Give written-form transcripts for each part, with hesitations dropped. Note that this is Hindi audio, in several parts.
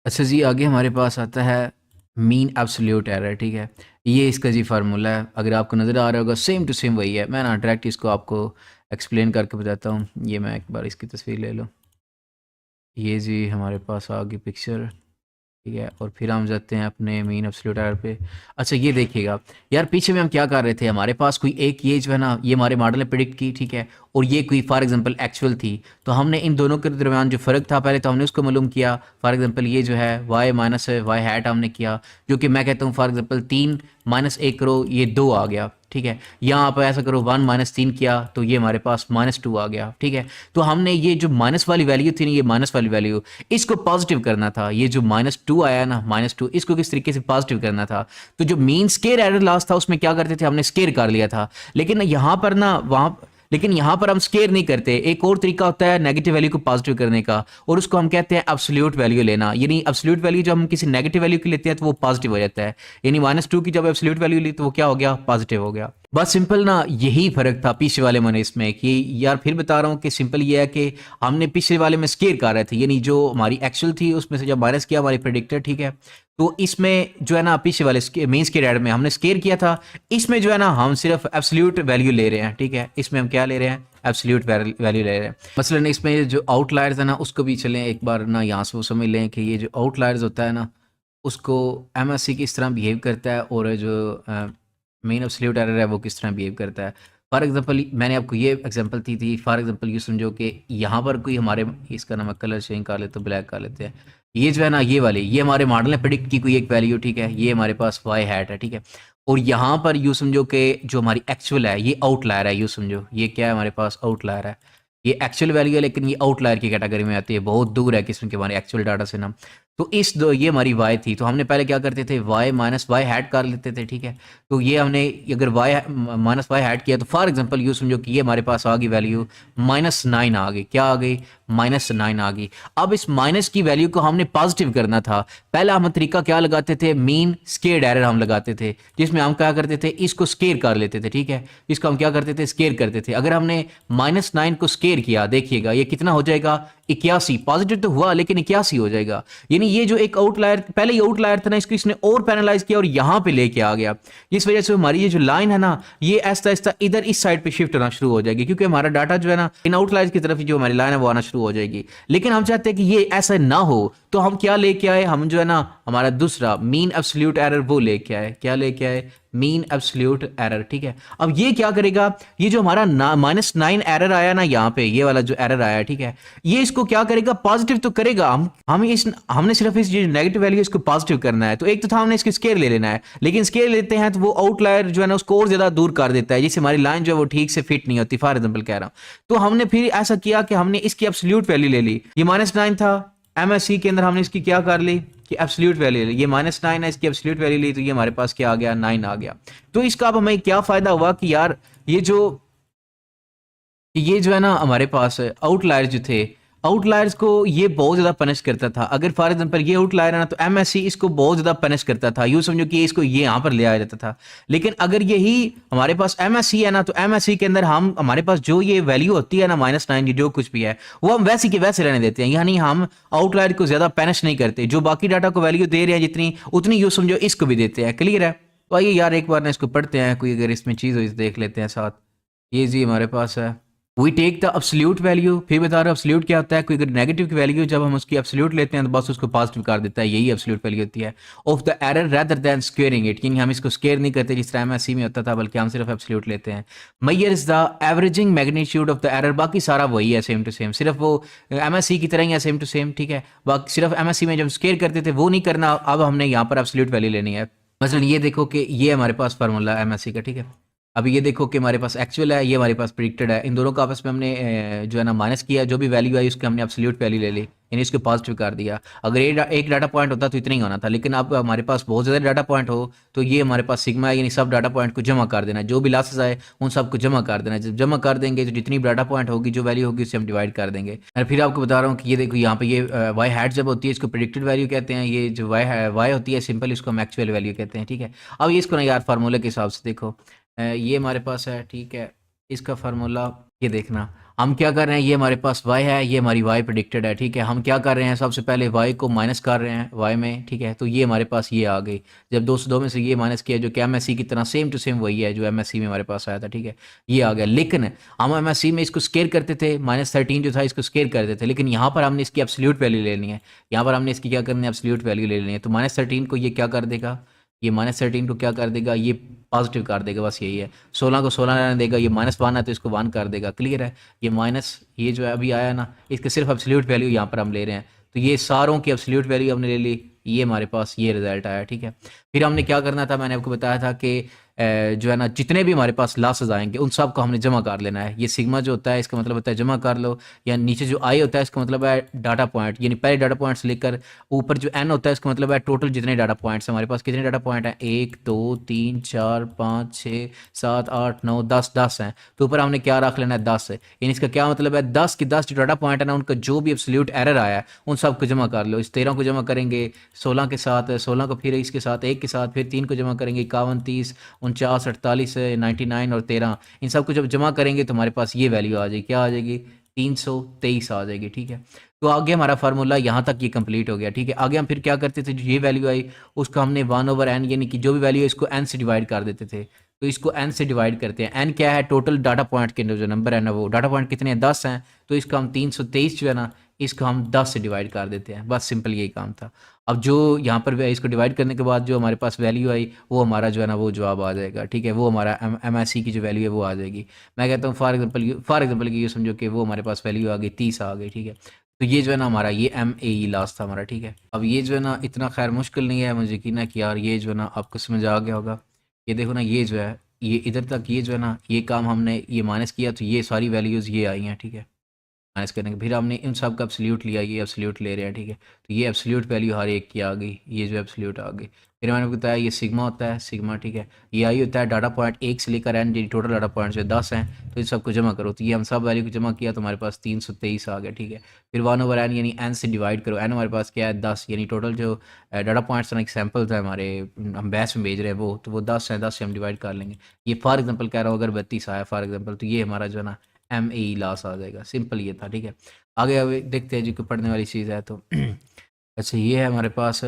अच्छा जी, आगे हमारे पास आता है मीन एब्सोल्यूट एरर। ठीक है, ये इसका जी फार्मूला है। अगर आपको नज़र आ रहा होगा सेम टू सेम वही है। मैं ना डायरेक्ट इसको आपको एक्सप्लेन करके बताता हूँ। ये मैं एक बार इसकी तस्वीर ले लूँ। ये जी हमारे पास आ गई पिक्चर। ठीक है, और फिर हम जाते हैं अपने मेन एब्सोल्यूट एरर पे। अच्छा ये देखिएगा यार, पीछे में हम क्या कर रहे थे, हमारे पास कोई एक ये जो है ना, ये हमारे मॉडल ने प्रिडिक्ट की। ठीक है, और ये कोई फॉर एग्जांपल एक्चुअल थी। तो हमने इन दोनों के दरमियान जो फ़र्क था पहले तो हमने उसको मालूम किया। फॉर एग्जांपल ये जो है वाई माइनस वाई हैट हमने किया, जो कि मैं कहता हूँ फॉर एग्जांपल 3 माइनस 1 करो ये 2 आ गया। ठीक है, यहाँ आप ऐसा करो 1 माइनस 3 किया तो ये हमारे पास -2 आ गया। ठीक है, तो हमने ये जो माइनस वाली वैल्यू थी ना, ये माइनस वाली वैल्यू, इसको पॉजिटिव करना था। ये जो -2 आया ना, -2, इसको किस तरीके से पॉजिटिव करना था। तो जो मीन स्केयर एरर लास्ट था उसमें क्या करते थे, हमने स्केयर कर लिया था। लेकिन यहाँ पर ना वहाँ लेकिन यहाँ पर हम स्केयर नहीं करते। एक और तरीका होता है नेगेटिव वैल्यू को पॉजिटिव करने का, और उसको हम कहते हैं एब्सोल्यूट वैल्यू लेना। यानी एब्सोल्यूट वैल्यू जब हम किसी नेगेटिव वैल्यू की लेते हैं तो वो पॉजिटिव हो जाता है। यानी -2 की जब एब्सोल्यूट वैल्यू ली तो वो क्या हो गया, पॉजिटिव हो गया। बस सिंपल ना यही फर्क था पिछले वाले में इसमें, कि यार फिर बता रहा हूँ कि सिंपल ये है कि हमने पिछले वाले में स्केयर कर रहे थे, यानी जो हमारी एक्चुअल थी उसमें से जब माइनस किया हमारी प्रेडिक्टर। ठीक है, तो इसमें जो है ना पिछले वाले मेन स्केयर एड में हमने स्केयर किया था। इसमें जो है ना हम सिर्फ एब्सोल्यूट वैल्यू ले रहे हैं। ठीक है, इसमें हम क्या ले रहे हैं, एब्सोल्यूट वैल्यू ले रहे हैं। मसलन इसमें जो आउटलायर्स है ना उसको भी चलें एक बार ना यहाँ से वो समझ लें कि ये जो आउटलायर्स होता है ना उसको एमएससी किस तरह बिहेव करता है, और जो मेन एब्सोल्यूट एरर है वो किस तरह बिहेव करता है। फॉर एग्जांपल मैंने आपको ये एग्जांपल दी थी। फॉर एग्जांपल ये समझो कि यहाँ पर कोई हमारे, इसका नाम कलर चेंज कर लेते, तो ब्लैक कर लेते हैं। ये जो है ना ये वाली, ये हमारे मॉडल ने प्रिडिक्ट की कोई एक वैल्यू। ठीक है, ये हमारे पास वाई हैट है। ठीक है, और यहाँ पर यूँ समझो कि जो हमारी एक्चुअल है ये आउटलायर है। यूँ समझो ये क्या है, हमारे पास आउटलायर है। ये एक्चुअल वैल्यू है लेकिन ये आउटलायर की कैटेगरी में आती है, बहुत दूर है किस्म के हमारे एक्चुअल डाटा से ना। तो इस दो ये हमारी वाई थी, तो हमने पहले क्या करते थे, वाई माइनस वाई हैट कर लेते थे। ठीक है, तो ये हमने अगर वाई माइनस वाई हैट किया तो फॉर एग्जांपल यूँ समझो कि ये हमारे पास आ गई वैल्यू -9 आ गई। क्या आ गई, -9 आ गई। अब इस माइनस की वैल्यू को हमने पॉजिटिव करना था। पहला हम तरीका क्या लगाते थे, मीन स्केयर एरर हम लगाते थे, जिसमें हम क्या करते थे, इसको स्केयर कर लेते थे। ठीक है, इसको हम क्या करते थे, स्केयर करते थे। अगर हमने -9 को स्केयर किया, देखिएगा ये कितना हो जाएगा, 81। पॉजिटिव तो हुआ लेकिन 81 हो जाएगा। यानी ये जो एक आउटलायर, पहले ये आउटलायर था ना, इसको इसने और पैनलाइज किया और यहां पे लेके आ गया। इस वजह से हमारी ये जो लाइन है ना, ये ऐसा ऐसा इधर इस साइड पे शिफ्ट होना शुरू हो जाएगी, क्योंकि हमारा डाटा जो है ना इन आउटलायर्स की तरफ ही जो हमारी लाइन है वो आना शुरू हो जाएगी। लेकिन हम चाहते हैं कि ये ऐसा ना हो, तो हम क्या लेके आए, हम जो है ना हमारा दूसरा मीन एब्सोल्यूट एरर वो लेके आए। क्या लेके आए, मीन एब्सोल्यूट एरर। ठीक है, अब ये क्या करेगा, ये जो हमारा -9 एरर आया ना यहाँ पे, ये वाला जो एरर आया, ठीक है, ये इसको क्या करेगा, पॉजिटिव तो करेगा। हमने सिर्फ इस जो नेगेटिव वैल्यू इसको पॉजिटिव करना है। तो एक तो था हमने इसकी स्केयर ले लेना है, लेकिन स्केयर लेते हैं तो वो आउटलायर जो है ना उसको और ज्यादा दूर कर देता है, जिससे हमारी लाइन जो है वो ठीक से फिट नहीं होती। फॉर एग्जाम्पल कह रहा हूँ, तो हमने फिर ऐसा किया कि हमने इसकी एब्सोल्यूट वैल्यू ले ली। ये -9 था, एमएससी के अंदर हमने इसकी क्या कर ली कि एब्सोल्यूट वैल्यू ली। ये -9 है, इसकी एब्सोल्यूट वैल्यू ली, तो ये हमारे पास क्या आ गया, 9 आ गया। तो इसका अब हमें क्या फायदा हुआ कि यार ये जो है ना हमारे पास आउटलायर्स जो थे, आउटलायर्स को ये बहुत ज़्यादा पनिश करता था। अगर फॉर एग्जांपल ये आउटलायर है ना, तो एमएससी इसको बहुत ज़्यादा पनिश करता था। यूँ समझो कि इसको ये यहाँ पर ले आया जाता था। लेकिन अगर यही हमारे पास एमएससी है ना, तो एमएससी के अंदर हम हमारे पास जो ये वैल्यू होती है ना -9 की, जो कुछ भी है वो हम वैसे के वैसे रहने देते हैं। यानी हम आउटलायर को ज़्यादा पनिश नहीं करते। जो बाकी डाटा को वैल्यू दे रहे हैं जितनी, उतनी यूँ समझो इसको भी देते हैं। क्लियर है? तो आइए यार एक बार ना इसको पढ़ते हैं, कोई अगर इसमें चीज़ हो इसे देख लेते हैं साथ। ये जी हमारे पास है, we take the absolute value. फिर बता रहा हूँ एब्सोल्यूट क्या होता है, कोई अगर नेगेटिव की वैल्यू जब हम उसकी एब्सोल्यूट लेते हैं तो बस उसको पॉजिटिव कर देता है, यही एब्सोल्यूट वैल्यू होती है of the error rather than squaring it. यानी हम इसको स्क्वेयर नहीं करते जिस तरह एमएससी में होता था, बल्कि हम सिर्फ एब्सोल्यूट लेते हैं। MAE is the averaging magnitude of the error. बाकी सारा वही है, सेम टू सेम, सिर्फ वो एमएससी की तरह ही है, सेम टू सेम। ठीक है, बाकी सिर्फ एमएससी में जब स्क्वेयर करते थे वो नहीं करना, अब हमने यहाँ पर एब्सोल्यूट वैल्यू लेनी है। मसलन ये देखो कि ये हमारे पास फार्मूला है एमएससी का। ठीक है, अभी ये देखो कि हमारे पास एक्चुअल है, ये हमारे पास प्रिडिक्टेड है। इन दोनों का आपस में हमने जो है ना माइनस किया, जो भी वैल्यू आई उसकी हमने एब्सोल्यूट वैल्यू ले ली, यानी इसको पॉजिटिव कर दिया। अगर एक डाटा पॉइंट होता तो इतना ही होना था, लेकिन अब हमारे पास बहुत ज़्यादा डाटा पॉइंट हो तो ये हमारे पास सिग्मा है, यानी सब डाटा पॉइंट को जमा कर देना। जो भी लॉसेस आए उन सबको जमा कर देना। जब जमा कर देंगे तो जितनी डाटा पॉइंट होगी, जो वैल्यू होगी, उससे हम डिवाइड कर देंगे। और फिर आपको बता रहा हूँ कि ये देखो यहाँ पे ये वाई हैट जब होती है इसको प्रिडिक्टेड वैल्यू कहते हैं। ये जो वाई होती है सिंपल, इसको हम एक्चुअल वैल्यू कहते हैं। ठीक है, अब ये इसको ना यार फार्मूले के हिसाब से देखो, ये हमारे पास है। ठीक है, इसका फार्मूला ये देखना, हम क्या कर रहे हैं, ये हमारे पास y है, ये हमारी y प्रिडिक्टेड है, ठीक है। हम क्या कर रहे हैं, सबसे पहले y को माइनस कर रहे हैं y में, ठीक है। तो ये हमारे पास ये आ गई, जब 202 में से ये माइनस किया, जो कि MSC की तरह सेम टू सेम वही है जो MSC में हमारे पास आया था, ठीक है। ये आ गया, लेकिन हम MSC में इसको स्केयर करते थे, -13 जो था इसको स्केयर करते थे, लेकिन यहाँ पर हमने इसकी एब्सोल्यूट वैल्यू लेनी है। यहाँ पर हमने इसकी क्या करनी है, एब्सोल्यूट वैल्यू ले लेनी है। तो -13 को ये क्या कर देगा, ये -13 को क्या कर देगा, ये पॉजिटिव कर देगा, बस यही है। 16 को 16 रहने देगा, ये -1 है तो इसको 1 कर देगा, क्लियर है। ये माइनस ये जो है अभी आया ना, इसके सिर्फ एब्सोल्यूट वैल्यू यहाँ पर हम ले रहे हैं, तो ये सारों की एब्सोल्यूट वैल्यू हमने ले ली, ये हमारे पास ये रिजल्ट आया, ठीक है। फिर हमने क्या करना था, मैंने आपको बताया था कि जो है ना, जितने भी हमारे पास लॉसेस आएंगे उन सब को हमने जमा कर लेना है। ये सिग्मा जो होता है इसका मतलब होता है जमा कर लो, या नीचे जो आई होता है इसका मतलब है डाटा पॉइंट, यानी पहले डाटा पॉइंट से लेकर ऊपर जो एन होता है इसका मतलब है टोटल जितने डाटा पॉइंट्स हमारे पास, कितने डाटा पॉइंट हैं, 1 2 3 4 5 6 7 8 9 10 10 हैं। तो ऊपर हमने क्या रख लेना है, 10 है। यानी इसका क्या मतलब है, 10 के 10 जो डाटा पॉइंट है ना, उनका जो भी एब्सोल्यूट एरर आया है उन सब को जमा कर लो। इस 13 को जमा करेंगे 16 के साथ, 16 को फिर इसके साथ 1 के साथ, फिर 3 को जमा करेंगे 51 30 49 48 99 और 13, इन सब को जब जमा करेंगे तो हमारे पास ये वैल्यू आ जाएगी, क्या आ जाएगी, 323 आ जाएगी, ठीक है। तो आगे हमारा फार्मूला यहाँ तक ये कंप्लीट हो गया, ठीक है। आगे हम फिर क्या करते थे, जो ये वैल्यू आई उसको हमने 1/n, यानी कि जो भी वैल्यू है इसको n से डिवाइड कर देते थे। तो इसको n से डिवाइड करते हैं, n क्या है, टोटल डाटा पॉइंट के जो नंबर है ना, वो डाटा पॉइंट कितने हैं, 10 हैं। तो इसका हम 323 जो है ना, इसको हम 10 से डिवाइड कर देते हैं, बस सिंपल यही काम था। अब जो यहाँ पर इसको डिवाइड करने के बाद जो हमारे पास वैल्यू आई वो हमारा जो है ना वो जवाब आ जाएगा, ठीक है। वो हमारा MSC की जो वैल्यू है वो आ जाएगी। मैं कहता हूँ फॉर एग्जाम्पल की ये समझो कि वो हमारे पास वैल्यू आ गई 30 आ गई, ठीक है। तो ये जो है ना हमारा ये MAE लास्ट था हमारा, ठीक है। अब ये जो है ना इतना खैर मुश्किल नहीं है, मुझे यकीन है कि यार ये जो है ना आपको समझ आ गया होगा। ये देखो ना, ये जो है ये इधर तक ये जो है ना, ये काम हमने ये माइनस किया तो ये सारी वैल्यूज़ ये आई हैं, ठीक है। माइनस करने के फिर हमने इन सब का एब्सोल्यूट लिया, ये एब्सोल्यूट ले रहे हैं, ठीक है। तो ये एब्सोल्यूट वैल्यू हर एक की आ गई, ये जो एब्सोल्यूट आ गई। फिर मैंने बताया ये सिग्मा होता है, सिग्मा, ठीक है। ये आई होता है डाटा पॉइंट 1 से लेकर n, जी टोटल डाटा पॉइंट जो 10 हैं, तो इन सबको जमा करो, तो ये हम सब वैल्यू को जमा किया तो हमारे पास 323 आ गया, ठीक है। फिर 1/n यानी n से डिवाइड करो, n हमारे पास क्या है 10, यानी टोटल जो डाटा पॉइंट्स ना एग्जाम्पल था हमारे, हम बैच में भेज रहे हैं वो, तो वो 10 है, 10 से हम डिवाइड कर लेंगे। ये फॉर एग्जाम्पल कह रहा हूँ, अगर 32 आया फॉर एग्जाम्पल, तो ये हमारा जो है ना MAE लास्ट आ जाएगा, सिंपल ये था, ठीक है। आगे अभी देखते हैं जी, कोई पढ़ने वाली चीज़ है तो अच्छा ये है हमारे पास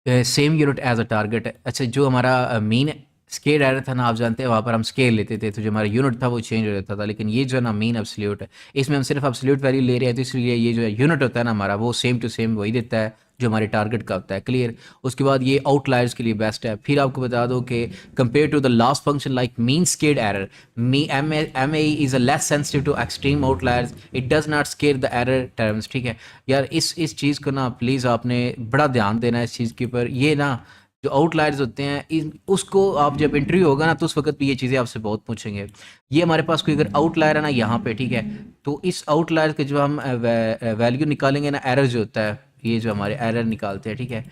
same unit as a target है। अच्छा जो हमारा मीन स्केल एरर था ना, आप जानते हैं वहाँ पर हम स्केल लेते थे तो जो हमारा यूनिट था वो चेंज हो जाता था, लेकिन ये जो है ना मीन एब्सोल्यूट है, इसमें हम सिर्फ एब्सोल्यूट वैल्यू ले रहे हैं, तो इसलिए ये जो है यूनिट होता है ना हमारा, वो सेम टू सेम वही देता है जो हमारे टारगेट का होता है, क्लियर। उसके बाद ये आउटलायर्स के लिए बेस्ट है। फिर आपको बता दो कि compare to the last function like mean scaled error, MAE is a less sensitive to extreme outliers, it does not scale the error terms, ठीक है। यार इस चीज़ को ना प्लीज़ आपने बड़ा ध्यान देना है इस चीज़ के ऊपर। ये ना जो आउटलायर्स होते हैं उसको आप जब इंटरव्यू होगा ना तो उस वक्त भी ये चीज़ें आपसे बहुत पूछेंगे। ये हमारे पास कोई अगर आउटलायर है ना यहाँ पे, ठीक है, तो इस आउटलायर के जो हम वैल्यू निकालेंगे ना, एरर जो होता है, ये जो हमारे एरर निकालते हैं, ठीक है,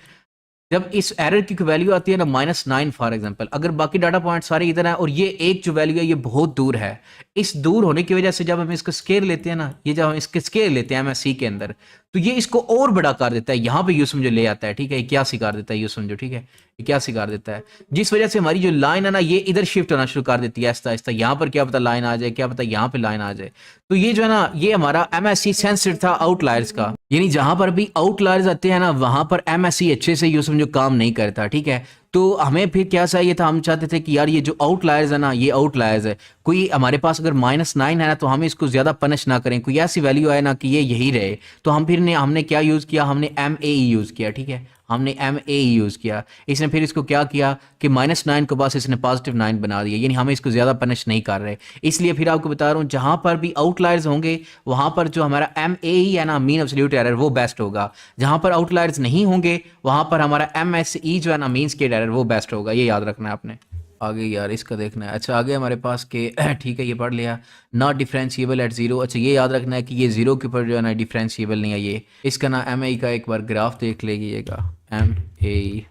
जब इस एरर की वैल्यू आती है ना -9 फॉर एग्जांपल, अगर बाकी डाटा पॉइंट सारे इधर हैं और ये एक जो वैल्यू है ये बहुत दूर है, इस दूर होने की वजह से जब हम इसको स्केल लेते हैं ना, ये जब हम इसके स्केल लेते हैं MSC के अंदर, तो ये इसको और बड़ा कर देता है, यहाँ पे यूं समझो ले आता है, ठीक है, 81 कर देता है, यूं समझो, ठीक है, 81 कर देता है, जिस वजह से हमारी जो लाइन है ना ये इधर शिफ्ट होना शुरू कर देती है आहिस्ता आहिस्ता, यहाँ पर क्या पता लाइन आ जाए, क्या पता यहाँ पे लाइन आ जाए। तो ये जो है ना ये हमारा MSC सेंसिटिव था आउटलायर्स का, यानी जहां पर भी आउटलायर्स आते हैं ना वहां पर MSC अच्छे से यूं समझो काम नहीं करता, ठीक है। तो हमें फिर क्या चाहिए था, हम चाहते थे कि यार ये जो आउटलायर्स है ना, ये आउटलायर्स है, कोई हमारे पास अगर -9 है ना तो हम इसको ज़्यादा पनिश ना करें, कोई ऐसी वैल्यू आए ना कि ये यही रहे। तो हम फिर ने हमने क्या यूज़ किया, हमने MAE यूज़ किया, ठीक है, हमने MAE यूज़ किया। इसने फिर इसको क्या किया कि -9 को बस इसने +9 बना दिया, यानी हम इसको ज़्यादा पनिश नहीं कर रहे। इसलिए फिर आपको बता रहा हूँ जहाँ पर भी आउटलायर्स होंगे वहाँ पर जो हमारा MAE है ना, मीन एब्सोल्यूट एरर, वो बेस्ट होगा। जहाँ पर आउटलायर्स नहीं होंगे वहाँ पर हमारा MSE जो है ना, मीन स्केल्ड एरर, वो बेस्ट होगा, ये याद रखना है आपने। आगे यार इसका देखना है। अच्छा आगे हमारे पास के ठीक है ये पढ़ लिया, नॉट डिफरेंशिएबल एट जीरो। अच्छा ये याद रखना है कि ये जीरो के ऊपर जो है ना डिफरेंशिएबल नहीं है। ये इसका ना MAE का एक बार ग्राफ देख लीजिएगा, MAE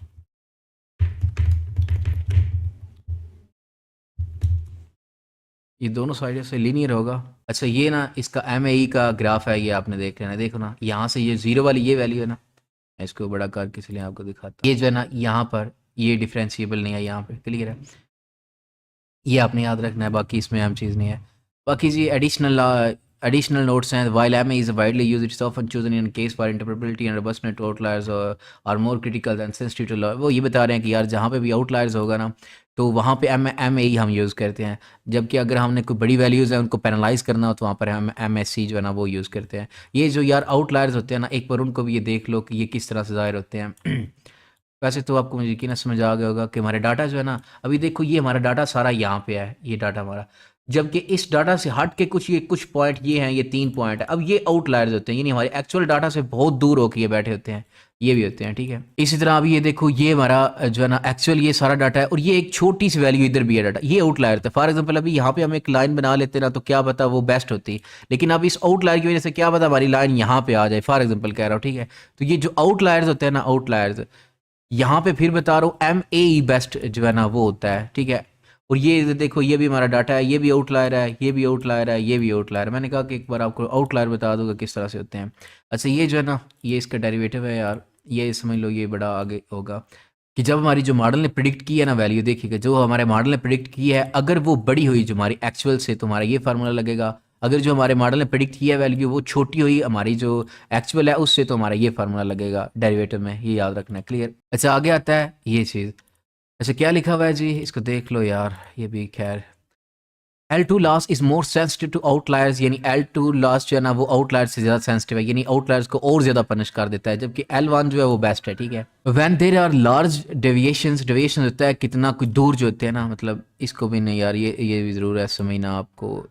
ये दोनों साइड से लीनियर होगा। अच्छा ये ना इसका MAE का ग्राफ है, ये आपने देख लेना, देखो ना यहाँ से ये जीरो वाली ये वैल्यू है ना, मैं इसको बड़ा करके इसलिए आपको दिखाता हूँ, ये जो है ना यहाँ पर ये डिफरेंशिएबल नहीं है, यहाँ पे क्लियर है। ये आपने याद रखना है, बाकी इसमें अहम चीज़ नहीं है। बाकी जी एडिशनल नोट्स हैं। While M is widely use, it's often chosen in case for interpretability and robustness to outliers are more critical than sensitive to law. वो ये बता रहे हैं कि यार जहाँ पे भी आउटलायर्स होगा ना, तो वहाँ पे एम ए ही हम यूज़ करते हैं, जबकि अगर हमने कोई बड़ी वैल्यूज़ हैं उनको पेनलाइज करना हो तो वहाँ पर हम एम एस सी जो है ना वो यूज़ करते हैं। ये जो यार आउटलायर्स होते हैं ना, एक बार उनको भी ये देख लो कि ये किस तरह से ज़ाहिर होते हैं। वैसे तो आपको मुझे यकीनन समझ आ गया होगा कि हमारे डाटा जो है ना, अभी देखो ये हमारा डाटा सारा यहाँ पे है, ये डाटा हमारा, जबकि इस डाटा से हट के कुछ पॉइंट ये हैं, ये 3 पॉइंट है। अब ये आउटलायर्स होते हैं, यानी हमारे एक्चुअल डाटा से बहुत दूर होकर ये बैठे होते हैं, ये भी होते हैं, ठीक है। इसी तरह अभी ये देखो, ये हमारा जो है ना एक्चुअल ये सारा डाटा है, और ये एक छोटी सी वैल्यू इधर भी है डाटा, ये आउटलायर था। फॉर एग्जांपल अभी यहाँ पे हम एक लाइन बना लेते ना, तो क्या पता वो बेस्ट होती, लेकिन अब इस आउटलायर की वजह से क्या पता हमारी लाइन यहाँ पे आ जाए, फॉर एग्जांपल कह रहा हूँ, ठीक है। तो ये जो आउटलायर्स होते हैं ना, आउटलायर्स, यहाँ पे फिर बता रहा हूँ एम ए ई बेस्ट जो है ना वो होता है, ठीक है। और ये देखो, ये भी हमारा डाटा है, ये भी आउटलायर है, ये भी आउटलायर है, ये भी आउटलायर है। मैंने कहा कि एक बार आपको आउटलायर बता दूंगा किस तरह से होते हैं। अच्छा, ये जो है ना, ये इसका डेरिवेटिव है यार, ये समझ लो ये बड़ा आगे होगा, कि जब हमारी जो मॉडल ने प्रिडिक्ट की है ना वैल्यू, देखिएगा जो हमारे मॉडल ने प्रिडिक्ट की है, अगर वो बड़ी हुई जो हमारी एक्चुअल से, तो हमारा ये फार्मूला लगेगा। अगर जो हमारे मॉडल ने प्रिडिक्ट किया है वैल्यू वो छोटी हुई हमारी जो एक्चुअल है उससे, तो हमारा ये फार्मूला लगेगा डेरिवेटिव में, ये याद रखना है। क्लियर? अच्छा, आगे आता है ये चीज़। अच्छा, क्या लिखा हुआ है जी, इसको देख लो यार, ये भी खैर, L2 loss is more sensitive to outliers, यानी L2 लॉस जो है ना वो आउटलायर्स से ज़्यादा सेंसिटिव है, यानी आउटलायर्स को और ज़्यादा पनिश कर देता है, जबकि L1 जो है वो बेस्ट है, ठीक है। When there are large deviation होता है कितना कुछ दूर जो होते हैं ना, मतलब इसको भी नहीं यार, ये भी ज़रूर है समझना आपको,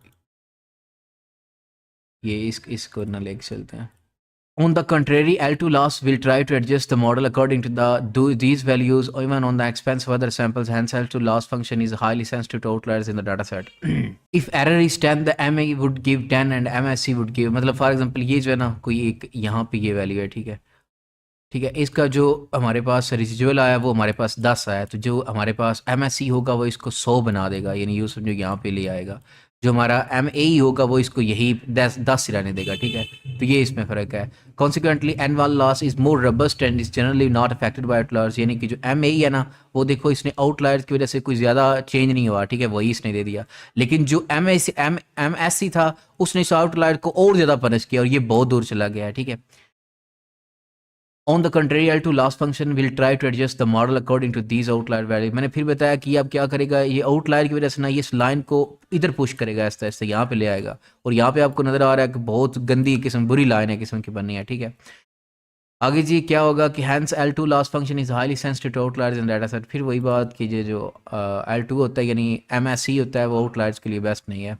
ये इसको ना लेके चलते हैं। On the contrary, L2 loss will try to adjust the model according to these values, or even on the expense of other samples. Hence, L2 loss function is highly sensitive to outliers in the data set. If error is 10, the MA would give 10 and MSC would give, मतलब फॉर एग्जांपल ये जो है ना, कोई एक यहाँ पे ये वैल्यू है, ठीक है, ठीक है। इसका जो हमारे पास रेसिजुअल आया वो हमारे पास 10 आया, तो जो हमारे पास MSC होगा वो इसको 100 बना देगा, यानी यूँ समझो यहाँ पे ले आएगा। जो हमारा MAE होगा वो इसको यही 10 से रहने देगा, ठीक है। तो ये इसमें फ़र्क है। कॉन्सिक्वेंटली एन वाल loss is more robust and is generally not affected by outliers, यानी कि जो MAE है ना, वो देखो इसने आउटलायर्स की वजह से कोई ज़्यादा चेंज नहीं हुआ, ठीक है, वही इसने दे दिया। लेकिन जो MSC था उसने इस आउटलायर को और ज़्यादा पनिश किया, और ये बहुत दूर चला गया है, ठीक है। On the contrary, L2 loss function will try to adjust the model according to these outlier values. मैंने फिर बताया कि अब क्या करेगा, ये आउटलायर की वजह से ना ये इस लाइन को इधर पुश करेगा, इस तरह से यहाँ पे ले आएगा, और यहाँ पे आपको नजर आ रहा है कि बहुत गंदी किस्म, बुरी लाइन है किस्म की बननी है, ठीक है। आगे जी क्या होगा कि hence L2 loss function is highly sensitive to outliers in data set। फिर वही बात कीजिए, जो L2 होता है यानी MSC होता है वो आउटलायर्स के लिए बेस्ट नहीं है।